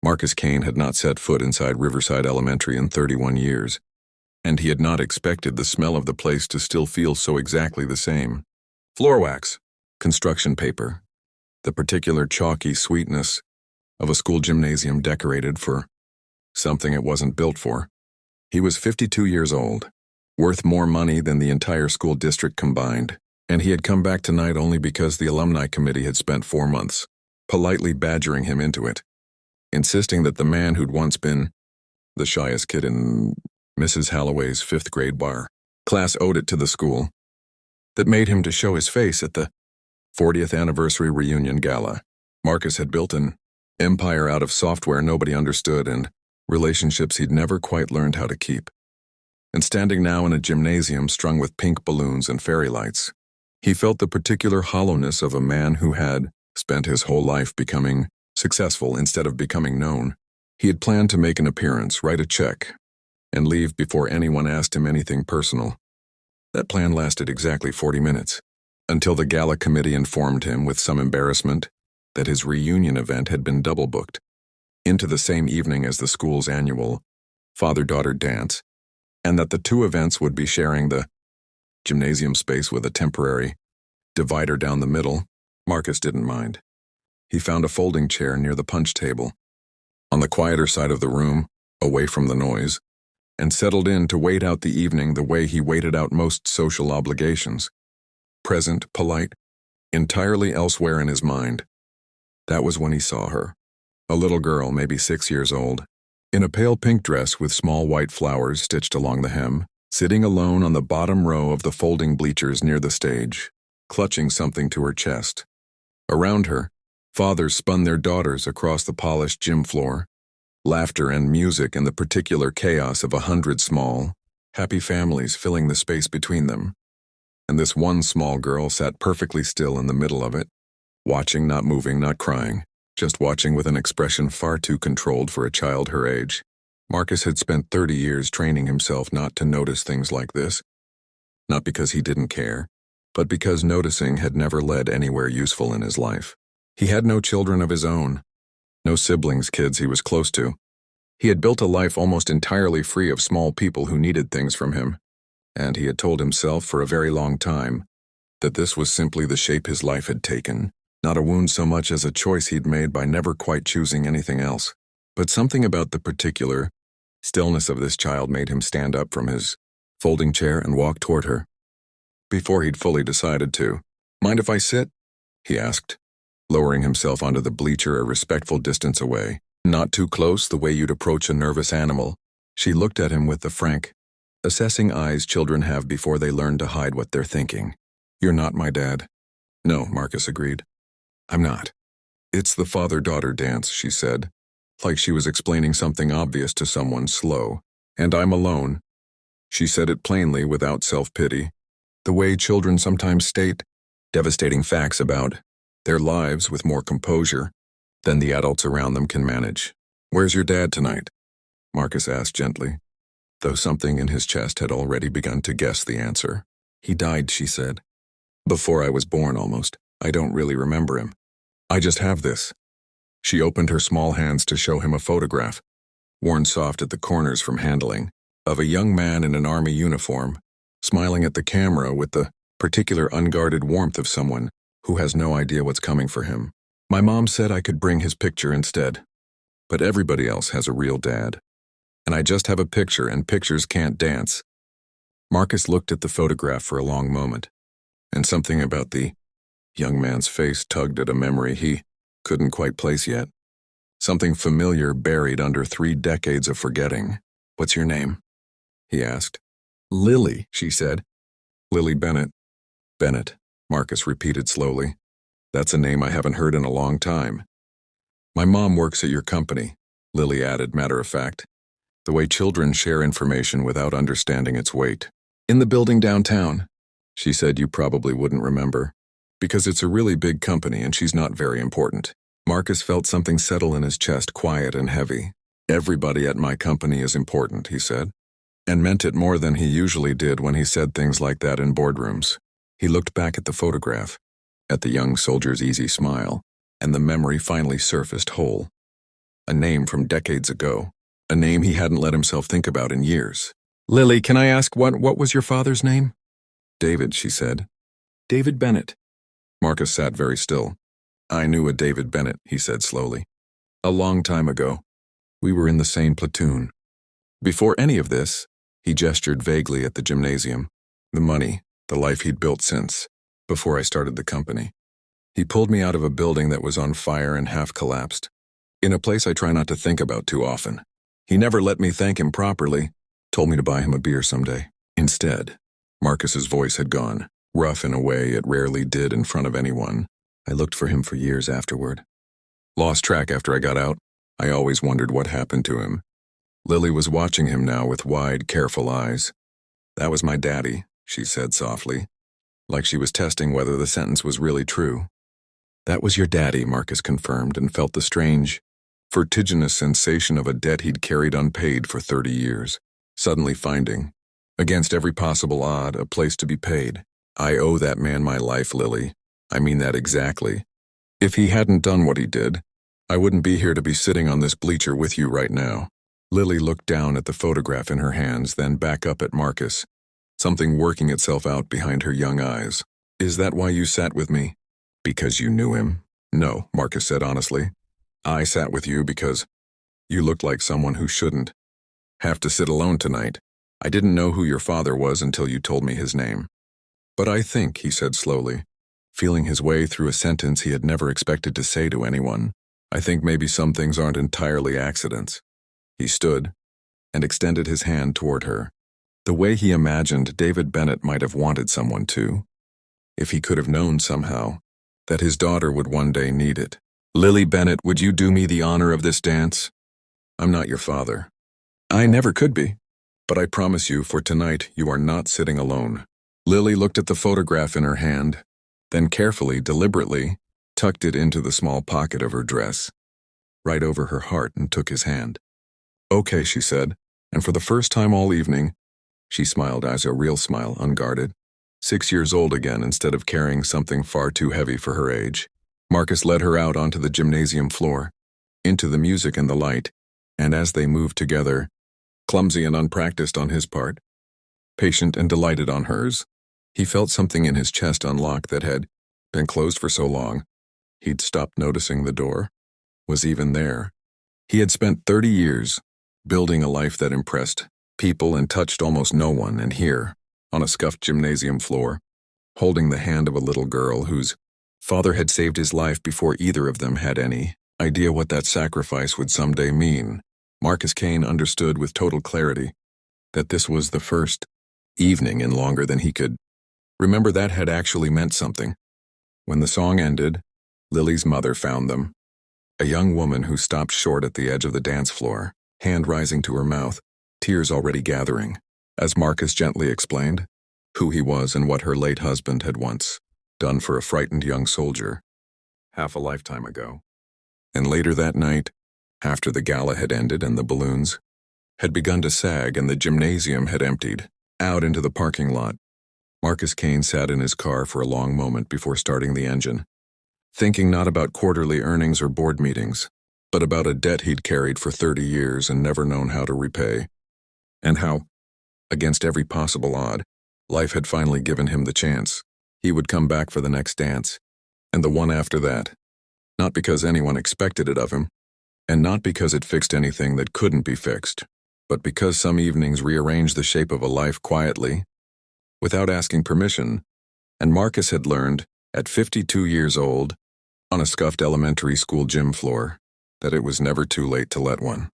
Marcus Kane had not set foot inside Riverside Elementary in 31 years, and he had not expected the smell of the place to still feel so exactly the same. Floor wax, construction paper, the particular chalky sweetness of a school gymnasium decorated for something it wasn't built for. He was 52 years old, worth more money than the entire school district combined, and he had come back tonight only because the alumni committee had spent 4 months politely badgering him into it, insisting that the man who'd once been the shyest kid in Mrs. Holloway's 5th grade bar class owed it to the school that made him to show his face at the 40th anniversary reunion gala. Marcus had built an empire out of software nobody understood and relationships he'd never quite learned how to keep. And standing now in a gymnasium strung with pink balloons and fairy lights, he felt the particular hollowness of a man who had spent his whole life becoming successful instead of becoming known. He had planned to make an appearance, write a check, and leave before anyone asked him anything personal. That plan lasted exactly 40 minutes, until the gala committee informed him with some embarrassment that his reunion event had been double booked into the same evening as the school's annual father-daughter dance, and that the two events would be sharing the gymnasium space with a temporary divider down the middle. Marcus didn't mind. He found a folding chair near the punch table, on the quieter side of the room, away from the noise, and settled in to wait out the evening the way he waited out most social obligations. Present, polite, entirely elsewhere in his mind. That was when he saw her. A little girl, maybe 6 years old, in a pale pink dress with small white flowers stitched along the hem, sitting alone on the bottom row of the folding bleachers near the stage, clutching something to her chest. Around her, fathers spun their daughters across the polished gym floor, laughter and music and the particular chaos of 100 small, happy families filling the space between them. And this one small girl sat perfectly still in the middle of it, watching, not moving, not crying, just watching with an expression far too controlled for a child her age. Marcus had spent 30 years training himself not to notice things like this, not because he didn't care, but because noticing had never led anywhere useful in his life. He had no children of his own, no siblings, kids he was close to. He had built a life almost entirely free of small people who needed things from him, and he had told himself for a very long time that this was simply the shape his life had taken, not a wound so much as a choice he'd made by never quite choosing anything else. But something about the particular stillness of this child made him stand up from his folding chair and walk toward her. Before he'd fully decided to. "Mind if I sit?" he asked, lowering himself onto the bleacher a respectful distance away. "Not too close, the way you'd approach a nervous animal." She looked at him with the frank, assessing eyes children have before they learn to hide what they're thinking. "You're not my dad." "No," Marcus agreed. "I'm not." "It's the father-daughter dance," she said, like she was explaining something obvious to someone slow. "And I'm alone." She said it plainly without self-pity, the way children sometimes state devastating facts about their lives with more composure than the adults around them can manage. "Where's your dad tonight?" Marcus asked gently, though something in his chest had already begun to guess the answer. "He died," she said. "Before I was born, almost. I don't really remember him. I just have this." She opened her small hands to show him a photograph, worn soft at the corners from handling, of a young man in an army uniform, smiling at the camera with the particular unguarded warmth of someone who has no idea what's coming for him. "My mom said I could bring his picture instead. But everybody else has a real dad. And I just have a picture, and pictures can't dance." Marcus looked at the photograph for a long moment, and something about the young man's face tugged at a memory he couldn't quite place yet. Something familiar buried under 3 decades of forgetting. "What's your name?" he asked. "Lily," she said. "Lily Bennett." "Bennett," Marcus repeated slowly. "That's a name I haven't heard in a long time." "My mom works at your company," Lily added, matter of fact, the way children share information without understanding its weight. "In the building downtown," she said. "You probably wouldn't remember, because it's a really big company and she's not very important." Marcus felt something settle in his chest, quiet and heavy. "Everybody at my company is important," he said, and meant it more than he usually did when he said things like that in boardrooms. He looked back at the photograph, at the young soldier's easy smile, and the memory finally surfaced whole. A name from decades ago. A name he hadn't let himself think about in years. "Lily, can I ask what was your father's name?" "David," she said. "David Bennett." Marcus sat very still. "I knew a David Bennett," he said slowly. "A long time ago. We were in the same platoon." Before any of this, he gestured vaguely at the gymnasium, the money, the life he'd built since, before I started the company. He pulled me out of a building that was on fire and half collapsed, in a place I try not to think about too often. He never let me thank him properly, told me to buy him a beer someday. Instead, Marcus's voice had gone, rough in a way it rarely did in front of anyone. I looked for him for years afterward. Lost track after I got out. I always wondered what happened to him. Lily was watching him now with wide, careful eyes. "That was my daddy," she said softly, like she was testing whether the sentence was really true. "That was your daddy," Marcus confirmed, and felt the strange, vertiginous sensation of a debt he'd carried unpaid for 30 years, suddenly finding, against every possible odd, a place to be paid. "I owe that man my life, Lily. I mean that exactly. If he hadn't done what he did, I wouldn't be here to be sitting on this bleacher with you right now." Lily looked down at the photograph in her hands, then back up at Marcus, something working itself out behind her young eyes. "Is that why you sat with me? Because you knew him?" "No," Marcus said honestly. "I sat with you because you looked like someone who shouldn't have to sit alone tonight. I didn't know who your father was until you told me his name." "But I think," he said slowly, feeling his way through a sentence he had never expected to say to anyone, "I think maybe some things aren't entirely accidents." He stood and extended his hand toward her, the way he imagined David Bennett might have wanted someone to, if he could have known somehow that his daughter would one day need it. "Lily Bennett, would you do me the honor of this dance? I'm not your father. I never could be. But I promise you, for tonight, you are not sitting alone." Lily looked at the photograph in her hand, then carefully, deliberately, tucked it into the small pocket of her dress, right over her heart, and took his hand. "Okay," she said, and for the first time all evening, she smiled as a real smile, unguarded. 6 years old again instead of carrying something far too heavy for her age. Marcus led her out onto the gymnasium floor, into the music and the light, and as they moved together, clumsy and unpracticed on his part, patient and delighted on hers, he felt something in his chest unlock that had been closed for so long. He'd stopped noticing the door was even there. He had spent 30 years building a life that impressed people and touched almost no one, and here, on a scuffed gymnasium floor, holding the hand of a little girl whose father had saved his life before either of them had any idea what that sacrifice would someday mean, Marcus Kane understood with total clarity that this was the first evening in longer than he could remember that had actually meant something. When the song ended, Lily's mother found them, a young woman who stopped short at the edge of the dance floor, hand rising to her mouth, tears already gathering, as Marcus gently explained who he was and what her late husband had once done for a frightened young soldier, half a lifetime ago. And later that night, after the gala had ended and the balloons had begun to sag and the gymnasium had emptied out into the parking lot, Marcus Kane sat in his car for a long moment before starting the engine, thinking not about quarterly earnings or board meetings, but about a debt he'd carried for 30 years and never known how to repay, and how, against every possible odd, life had finally given him the chance. He would come back for the next dance, and the one after that, not because anyone expected it of him, and not because it fixed anything that couldn't be fixed, but because some evenings rearranged the shape of a life quietly, without asking permission, and Marcus had learned, at 52 years old, on a scuffed elementary school gym floor, that it was never too late to let one.